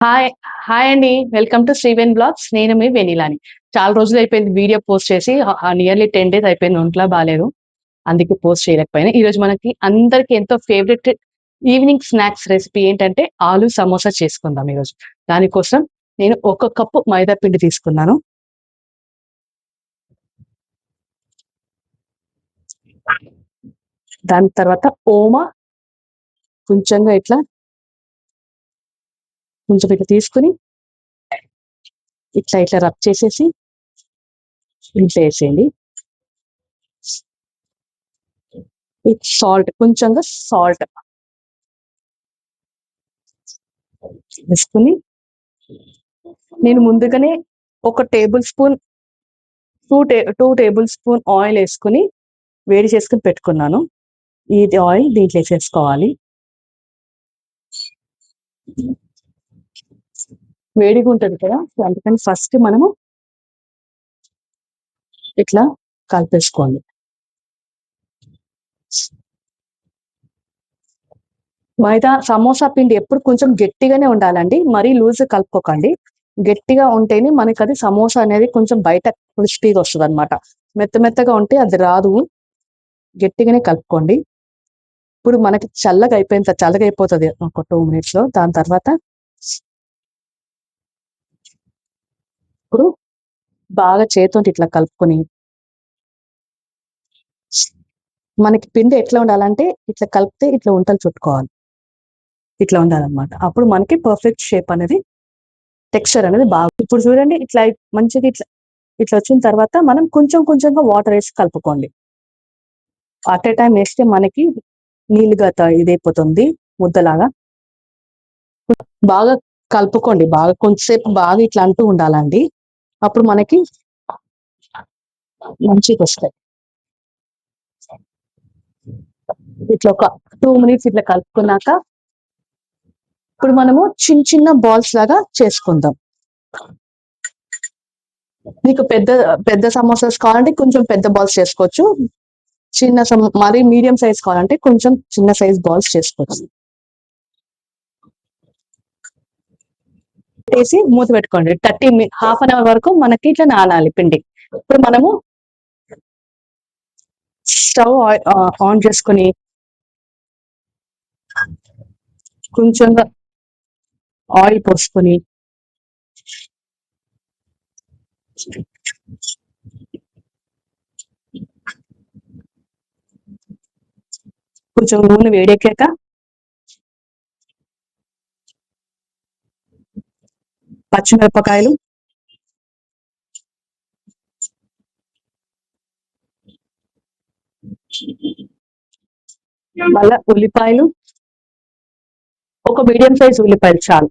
Hi hi అండి. Welcome to Sriven blogs. నేను మీ వెనిలాని. చాలా రోజులైపోయింది వీడియో పోస్ట్ చేసి. నియర్లీ 10 డేస్ అయిపోయింది. ఒంట్లో బాలేదు. అందుకే పోస్ట్ చేయలేకపోయినా. ఈరోజు మనకి అందరికి ఎంతో ఫేవరెట్ ఈవినింగ్ స్నాక్స్ రెసిపీ ఏంటంటే ఆలు సమోసా చేసుకుందాం ఈరోజు. దానికోసం నేను ఒక కప్పు మైదా పిండి తీసుకున్నాను. దాని తర్వాత ఓమా కొంచెంగా కొంచెం ఇట్లా తీసుకొని ఇట్లా రబ్ చేసేసి ఇంట్లో వేసేయండి. సాల్ట్ కొంచెంగా సాల్ట్ వేసుకుని నేను ముందుగానే ఒక table spoon 2 table spoon oil వేసుకుని వేడి చేసుకుని పెట్టుకున్నాను. ఇది ఆయిల్ దీంట్లో వేసేసుకోవాలి. వేడిగా ఉంటుంది కదా, అందుకని ఫస్ట్ మనము ఇట్లా కలిపేసుకోండి. మైదా సమోసా పిండి ఎప్పుడు కొంచెం గట్టిగానే ఉండాలండి, మరీ లూజ్ కలుపుకోకండి. గట్టిగా ఉంటేనే మనకి అది సమోసా అనేది కొంచెం బయట క్రిస్పీగా వస్తుంది అనమాట. మెత్తగా ఉంటే అది రాదు. గట్టిగానే కలుపుకోండి. ఇప్పుడు మనకి చల్లగా అయిపోతుంది ఒక 2 minutes లో. దాని తర్వాత ఇప్పుడు బాగా చేతితో ఇట్లా కలుపుకొని, మనకి పిండి ఎట్లా ఉండాలంటే ఇట్లా కలిపితే ఇట్లా ఉంటలు చుట్టుకోవాలి. ఇట్లా ఉండాలన్నమాట. అప్పుడు మనకి పర్ఫెక్ట్ షేప్ అనేది, టెక్స్చర్ అనేది బాగా. ఇప్పుడు చూడండి ఇట్లా మంచిగా ఇట్లా వచ్చిన తర్వాత మనం కొంచెంగా వాటర్ వేసి కలుపుకోండి. అట్ ఏ టైం వేస్తే మనకి నీళ్ళుగా ఇదైపోతుంది, ముద్దలాగా. బాగా కలుపుకోండి. బాగా కొంచెంసేపు బాగా ఇట్లా అంటూ ఉండాలండి. అప్పుడు మనకి మంచిగా వస్తాయి. ఇట్లా ఒక 2 minutes ఇట్లా కలుపుకున్నాక ఇప్పుడు మనము చిన్న బాల్స్ లాగా చేసుకుందాం. మీకు పెద్ద సమోసాస్ కావాలంటే కొంచెం పెద్ద బాల్స్ చేసుకోవచ్చు. మరీ మీడియం సైజ్ కావాలంటే కొంచెం చిన్న సైజ్ బాల్స్ చేసుకోవచ్చు. వేసి మూత పెట్టుకోండి. హాఫ్ అన్ అవర్ వరకు మనకి ఇట్లా నానాలి పిండి. ఇప్పుడు మనము స్టవ్ ఆన్ చేసుకుని కొంచెంగా ఆయిల్ పోసుకొని కొంచెం నూనె వేడెక్కాక పచ్చిమిరపకాయలు, మళ్ళా ఉల్లిపాయలు, ఒక మీడియం సైజ్ ఉల్లిపాయలు చాలు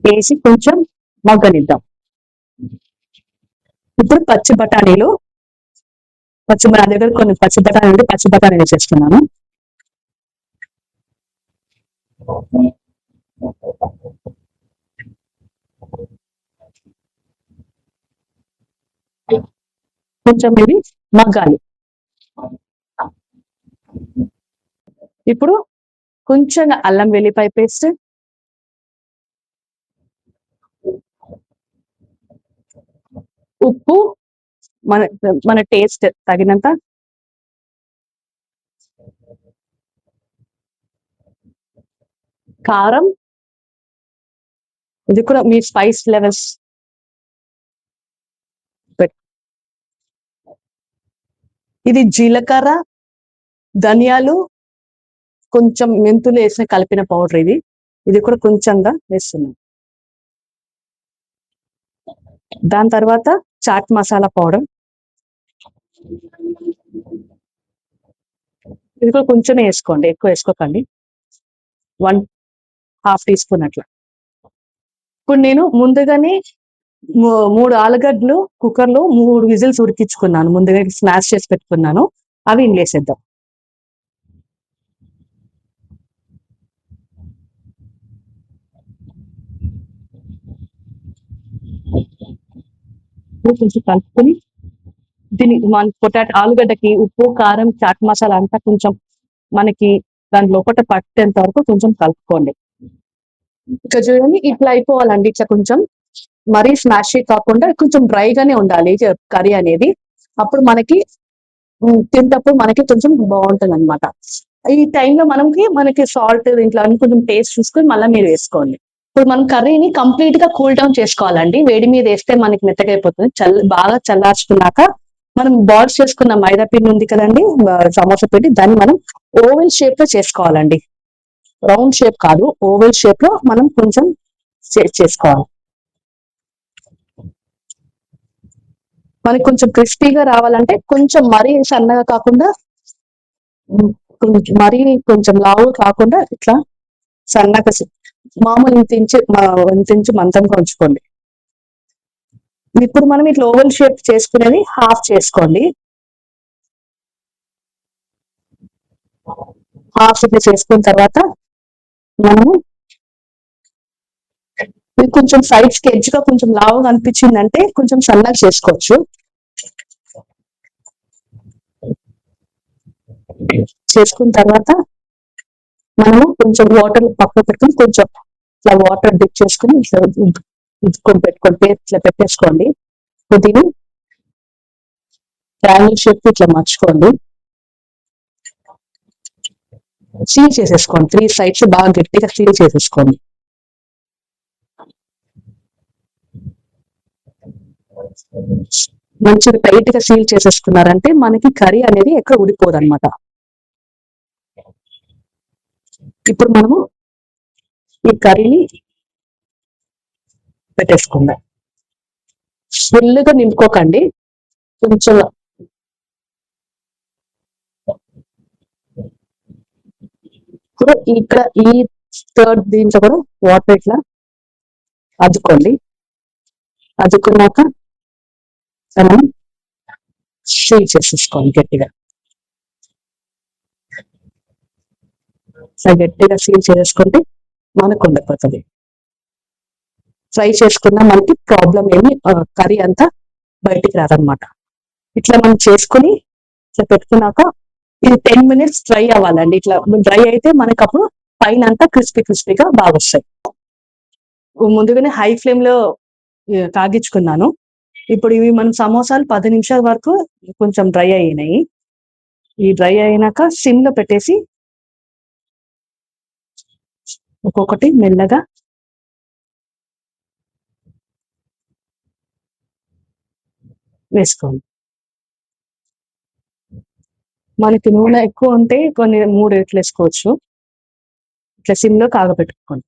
వేసి కొంచెం మగ్గనిద్దాం. ఇప్పుడు నా దగ్గర కొన్ని పచ్చి బఠానీలు వేసేస్తున్నాను. కొంచెం ఇవి మగ్గాలి. ఇప్పుడు కొంచెం అల్లం వెల్లిపాయ పేస్ట్, ఉప్పు మన టేస్ట్ తగినంత, కారం, ఇది కూడా మీ స్పైస్ లెవెల్స్. ఇది జీలకర్ర, ధనియాలు, కొంచెం మెంతులు వేసిన కలిపిన పౌడర్. ఇది కూడా కొంచెంగా వేస్తున్నాం. దాని తర్వాత చాట్ మసాలా పౌడర్, ఇది కూడా కొంచెమే వేసుకోండి, ఎక్కువ వేసుకోకండి. 1/2 teaspoon అట్లా. ఇప్పుడు నేను ముందుగానే 3 ఆలుగడ్డలు కుక్కర్లో 3 విజిల్స్ ఉడికించుకున్నాను. ముందుగా స్మాష్ చేసి పెట్టుకున్నాను. అవి ఇంగేసేద్దాం. కొంచెం కలుపుకొని దీన్ని ఆలుగడ్డకి ఉప్పు, కారం, చాట్ మసాలా అంతా కొంచెం మనకి దాని లోపల పట్టేంత వరకు కొంచెం కలుపుకోండి. ఇక చూడండి ఇట్లా అయిపోవాలండి. ఇట్లా కొంచెం మరీ స్మాషీ కాకుండా కొంచెం డ్రైగానే ఉండాలి కర్రీ అనేది. అప్పుడు మనకి తింటప్పుడు మనకి కొంచెం బాగుంటుంది అనమాట. ఈ టైంలో మనకి సాల్ట్ దీంట్లో అన్ని కొంచెం టేస్ట్ చూసుకొని మళ్ళీ మీరు వేసుకోండి. ఇప్పుడు మనం కర్రీని కంప్లీట్ గా కూల్ డౌన్ చేసుకోవాలండి. వేడి మీద వేస్తే మనకి మెత్తగా అయిపోతుంది. బాగా చల్లార్చుకున్నాక మనం బాల్స్ చేసుకున్న మైదా పిండి ఉంది కదండి, సమోసా పిండి, దాన్ని మనం ఓవెల్ షేప్ లో చేసుకోవాలండి. రౌండ్ షేప్ కాదు, ఓవెల్ షేప్ లో మనం కొంచెం చేసుకోవాలి. మనకి కొంచెం క్రిస్పీగా రావాలంటే కొంచెం మరీ సన్నగా కాకుండా, మరీ కొంచెం లావు కాకుండా ఇట్లా సన్నగా మామూలు ఇంత ఇంచు మందంగా ఉంచుకోండి. ఇప్పుడు మనం ఇట్లా ఓవెల్ షేప్ చేసుకునేది హాఫ్ చేసుకోండి. హాఫ్ ఇట్లా చేసుకున్న తర్వాత మనము కొంచెం సైడ్స్ కి ఎడ్జ్ గా కొంచెం లావుగా అనిపించిందంటే కొంచెం సన్నగా చేసుకోవచ్చు. చేసుకున్న తర్వాత మనము కొంచెం వాటర్ పక్కన పెట్టుకుని కొంచెం ఇట్లా వాటర్ డిప్ చేసుకుని ఇట్లా ఉద్దుకొని పెట్టుకోండి. ఇట్లా పెట్టేసుకోండి. దీన్ని ట్రయాంగిల్ షేప్ ఇట్లా మర్చుకోండి. సీల్ చేసేసుకోండి. 3 సైడ్స్ బాగా గట్టిగా సీల్ చేసేసుకోండి. మంచిగా టైట్ గా సీల్ చేసేసుకున్నారంటే మనకి కర్రీ అనేది ఎక్కడ ఉడిపోదు అనమాట. ఇప్పుడు మనము ఈ కర్రీని పెట్టేసుకుందాం. ఫుల్గా నింపుకోకండి, కొంచెం ఇప్పుడు ఇక్కడ ఈ థర్డ్ దీంట్లో కూడా వాటర్ ఇట్లా అద్దుకోండి. అద్దుకున్నాక మనం సీల్ చేసేసుకోండి గట్టిగా. గట్టిగా సీల్ చేసుకుంటే మనకు ఉండకపోతుంది. ఫ్రై చేసుకున్నా మనకి ప్రాబ్లం ఏమి కర్రీ అంతా బయటికి రాదనమాట. ఇట్లా మనం చేసుకుని ఇట్లా పెట్టుకున్నాక ఇది 10 minutes డ్రై అవ్వాలండి. ఇట్లా డ్రై అయితే మనకి అప్పుడు పైన అంతా క్రిస్పీగా బాగా వస్తాయి. ముందుగానే హై ఫ్లేమ్ లో కాగించుకున్నాను. ఇప్పుడు ఇవి మనం సమోసాలు 10 నిమిషాల వరకు కొంచెం డ్రై అయినాయి. ఈ డ్రై అయినాక సిమ్ లో పెట్టేసి ఒక్కొక్కటి మెల్లగా వేసుకోండి. మనకి నూనె ఎక్కువ ఉంటే కొన్ని 3 రెట్లు వేసుకోవచ్చు. ఇట్లా సిమ్ లో కాగబెట్టుకోండి.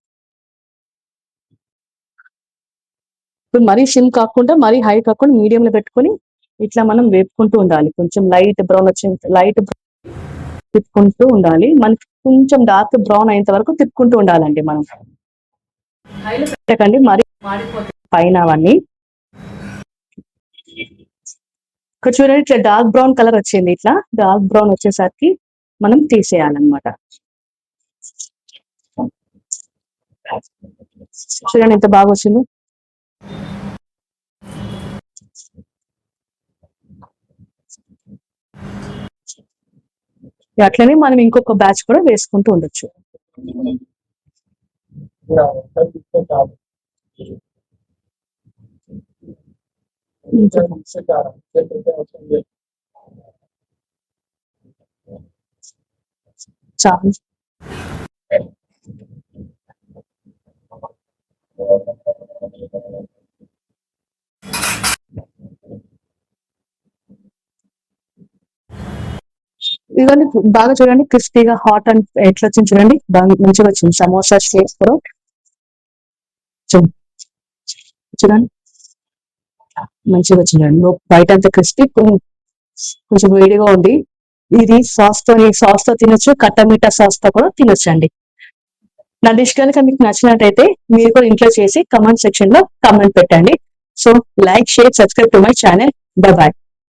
ఇప్పుడు మరీ సిమ్ కాకుండా మరీ హై కాకుండా మీడియంలో పెట్టుకొని ఇట్లా మనం వేపుకుంటూ ఉండాలి. కొంచెం లైట్ బ్రౌన్ తిప్పుకుంటూ ఉండాలి. మనకి కొంచెం డార్క్ బ్రౌన్ అయ్యేంత వరకు తిప్పుకుంటూ ఉండాలండి. మనం పెట్టకండి, మరి పైన అవన్నీ. ఇక్కడ చూడండి ఇట్లా డార్క్ బ్రౌన్ కలర్ వచ్చింది. ఇట్లా డార్క్ బ్రౌన్ వచ్చేసరికి మనం తీసేయాలన్నమాట. చూడండి ఎంత బాగా వచ్చింది. అట్లనే మనం ఇంకొక బ్యాచ్ కూడా వేసుకుంటూ ఉండొచ్చు. చాలా ఇవన్నీ బాగా చూడండి, క్రిస్పీగా హాట్ అండ్ ఎట్లా వచ్చింది చూడండి, బాగా మంచిగా వచ్చింది. సమోసా షేప్ కూడా చూడండి మంచిగా వచ్చిందండి. బయట అంతా క్రిస్పీ, కొంచెం వేడిగా ఉంది. ఇది సాస్ తో తినొచ్చు, కట్టమిఠా సాస్ తో కూడా తినొచ్చు అండి. నా డిష్ కనుక మీకు నచ్చినట్టయితే మీరు కూడా ఇంట్లో చేసి కమెంట్ సెక్షన్ లో కమెంట్ పెట్టండి. So like, share, subscribe to my channel. Bye bye.